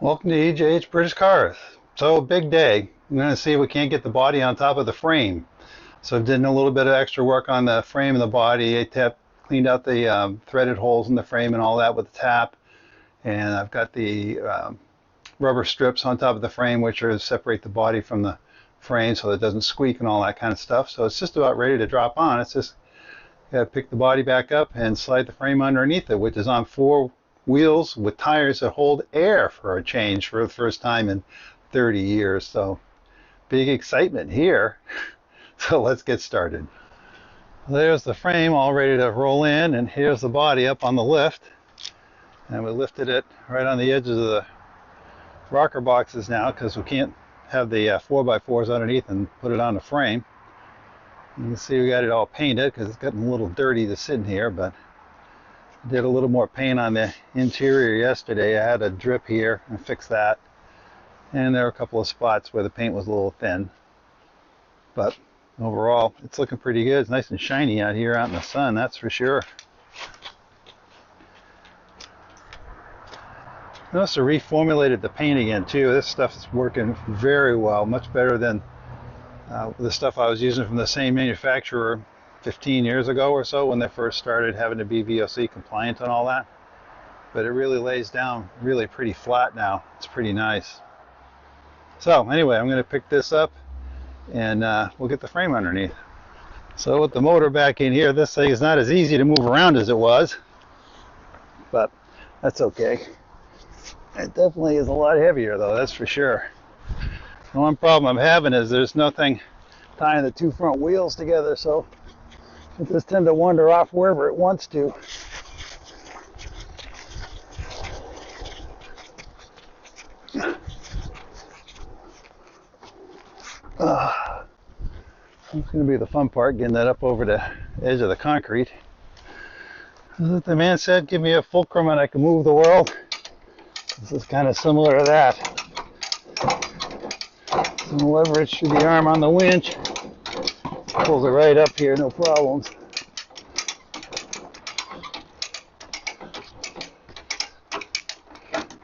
Welcome to EJH British Cars. So big day. I'm going to see if we can't get the body on top of the frame. So I've done a little bit of extra work on the frame and the body. I cleaned out the threaded holes in the frame and all that with the tap. And I've got the rubber strips on top of the frame, which are to separate the body from the frame so it doesn't squeak and all that kind of stuff. So it's just about ready to drop on. It's just got to pick the body back up and slide the frame underneath it, which is on 4 wheels with tires that hold air for a change for the first time in 30 years. So big excitement here. So let's get started. There's the frame all ready to roll in, and here's the body up on the lift. And we lifted it right on the edges of the rocker boxes now because we can't have the 4x4s underneath and put it on the frame. You can see we got it all painted because it's gotten a little dirty to sit in here, but I did a little more paint on the interior yesterday. I had a drip here and fixed that. And there were a couple of spots where the paint was a little thin. But overall, it's looking pretty good. It's nice and shiny out here out in the sun, that's for sure. Notice I reformulated the paint again too. This stuff is working very well, much better than the stuff I was using from the same manufacturer 15 years ago or so when they first started having to be VOC compliant and all that. But it really lays down really pretty flat now. It's pretty nice. So anyway, I'm going to pick this up and we'll get the frame underneath. So with the motor back in here, this thing is not as easy to move around as it was, but that's okay. It definitely is a lot heavier though, that's for sure. The one problem I'm having is there's nothing tying the 2 front wheels together, so it just tends to wander off wherever it wants to. It's going to be the fun part, getting that up over the edge of the concrete. As the man said, give me a fulcrum and I can move the world. This is kind of similar to that. Some leverage through the arm on the winch. Pulls it right up here, no problems.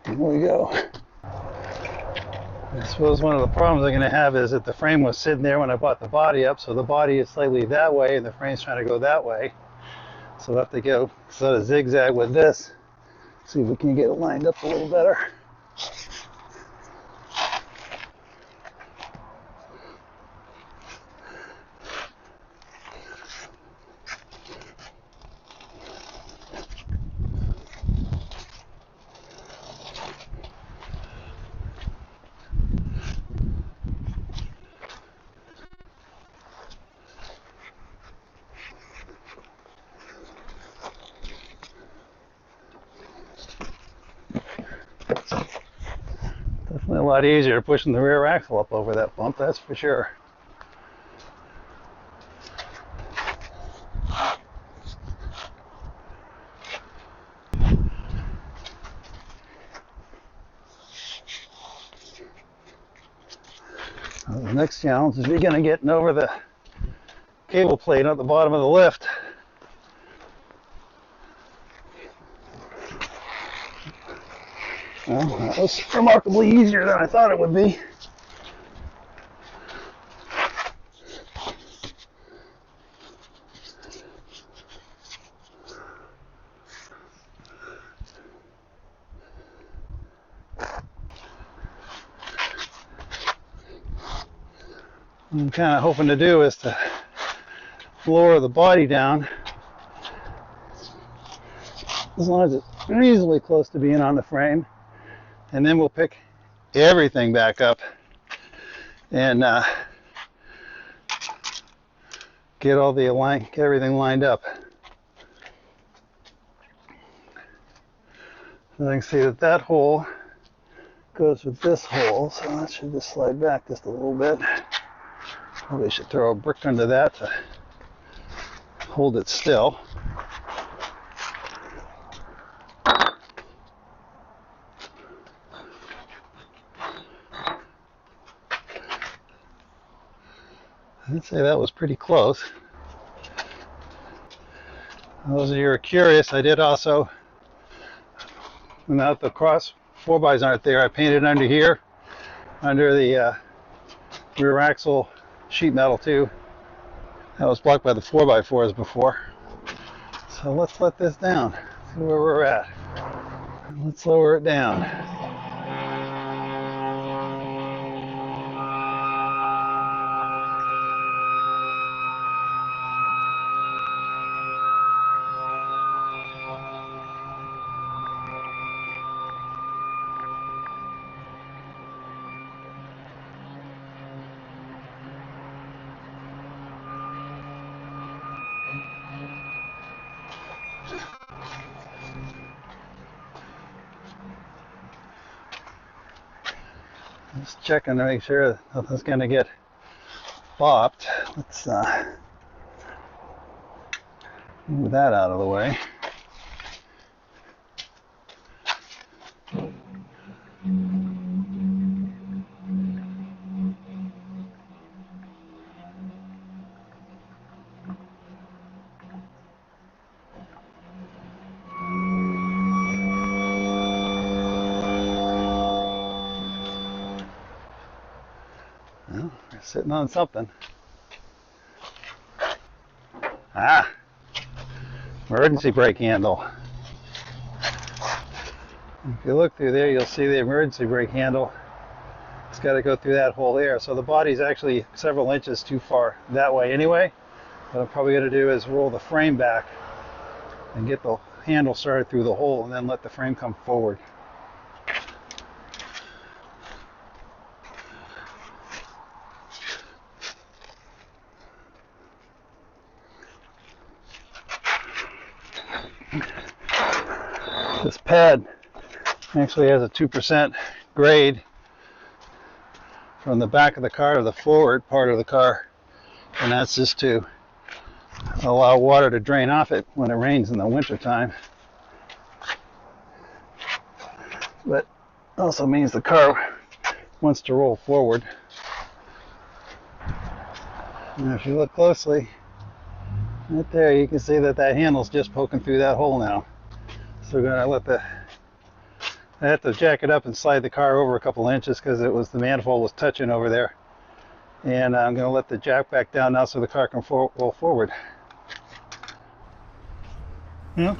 There we go. I suppose one of the problems I'm going to have is that the frame was sitting there when I bought the body up, so the body is slightly that way and the frame's trying to go that way. So I'll have to go sort of zigzag with this, see if we can get it lined up a little better. Definitely a lot easier pushing the rear axle up over that bump, that's for sure. Well, the next challenge is we're going to get over the cable plate at the bottom of the lift. Well, that was remarkably easier than I thought it would be. What I'm kind of hoping to do is to lower the body down as long as it's reasonably close to being on the frame. And then we'll pick everything back up and get everything lined up. So I can see that hole goes with this hole, so that should just slide back just a little bit. Probably should throw a brick under that to hold it still. I'd say that was pretty close. Those of you who are curious, I did also mount the cross 4xs aren't there, I painted under here, under the rear axle sheet metal too. That was blocked by the 4x4s before. So let's let this down, see where we're at. Let's lower it down. Just checking to make sure nothing's going to get bopped. Let's move that out of the way. Well, we're sitting on something. Ah, emergency brake handle. If you look through there, you'll see the emergency brake handle. It's got to go through that hole there. So the body's actually several inches too far that way anyway. What I'm probably going to do is roll the frame back and get the handle started through the hole and then let the frame come forward. This pad actually has a 2% grade from the back of the car to the forward part of the car, and that's just to allow water to drain off it when it rains in the winter time. But also means the car wants to roll forward. And if you look closely, right there you can see that handle's just poking through that hole now. So we're going to I have to jack it up and slide the car over a couple inches because the manifold was touching over there. And I'm going to let the jack back down now so the car can roll forward. Yeah.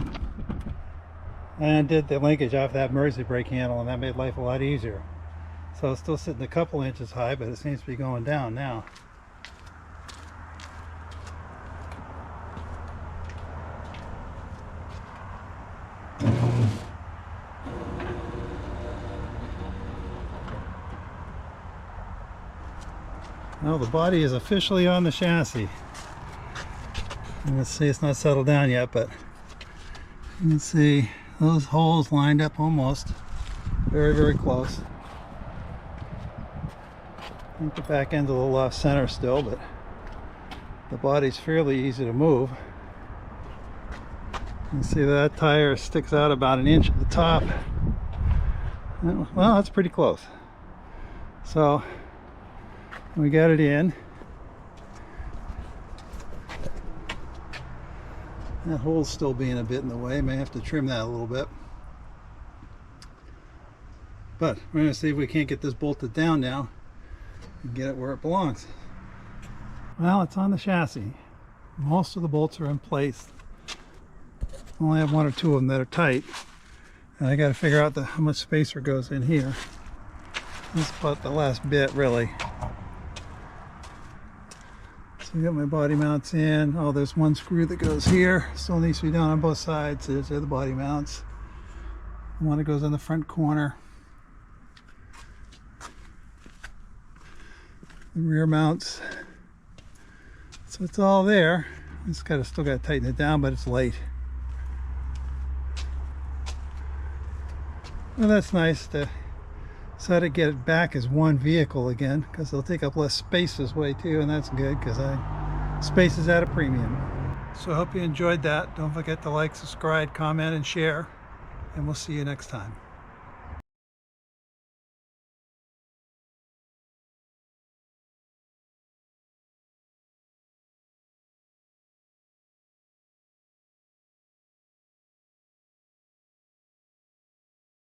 And I did the linkage off that emergency brake handle, and that made life a lot easier. So it's still sitting a couple inches high, but it seems to be going down now. Well, the body is officially on the chassis. Let's see, it's not settled down yet, but you can see those holes lined up almost. Very, very close. I think the back end's a little off center still, but the body's fairly easy to move. You can see that tire sticks out about an inch at the top. Well, that's pretty close. So we got it in. That hole's still being a bit in the way. May have to trim that a little bit. But we're going to see if we can't get this bolted down now and get it where it belongs. Well, it's on the chassis. Most of the bolts are in place. I only have one or two of them that are tight. And I got to figure out how much spacer goes in here. That's about the last bit, really. So I got my body mounts in. Oh, there's one screw that goes here. Still needs to be done on both sides. There's the body mounts. One that goes in the front corner. The rear mounts. So it's all there. Still got to tighten it down, but it's late. Well, that's nice to so to get it back as one vehicle again, because they'll take up less space this way too, and that's good because space is at a premium. So I hope you enjoyed that. Don't forget to like, subscribe, comment, and share, and we'll see you next time.